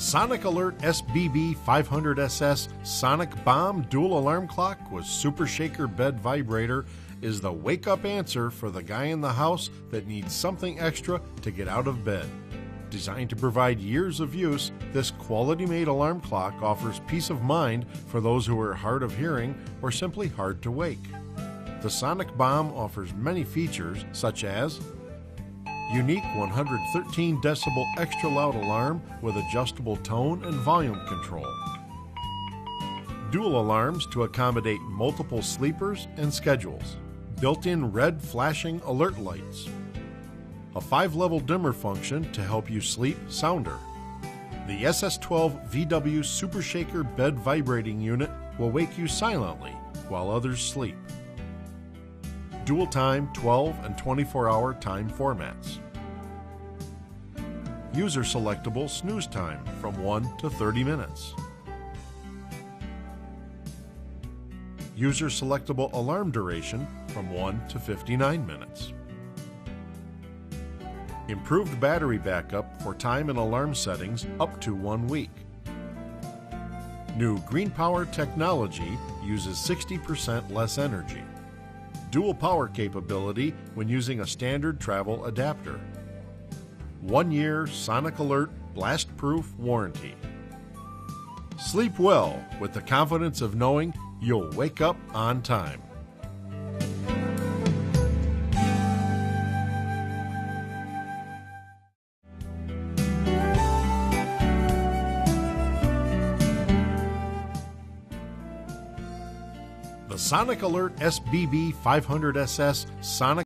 Sonic Alert SBB500SS Sonic Bomb Dual Alarm Clock with Super Shaker Bed Vibrator is the wake-up answer for the guy in the house that needs something extra to get out of bed. Designed to provide years of use, this quality-made alarm clock offers peace of mind for those who are hard of hearing or simply hard to wake. The Sonic Bomb offers many features such as unique 113 decibel extra loud alarm with adjustable tone and volume control. Dual alarms to accommodate multiple sleepers and schedules. Built-in red flashing alert lights. A 5-level dimmer function to help you sleep sounder. The SS12 VW Super Shaker Bed Vibrating Unit will wake you silently while others sleep. Dual time 12 and 24-hour time formats. User selectable snooze time from 1 to 30 minutes. User selectable alarm duration from 1 to 59 minutes. Improved battery backup for time and alarm settings up to 1 week. New Green Power technology uses 60% less energy. Dual power capability when using a standard travel adapter. 1-year Sonic Alert blast-proof warranty. Sleep well with the confidence of knowing you'll wake up on time. The Sonic Alert SBB500SS Sonic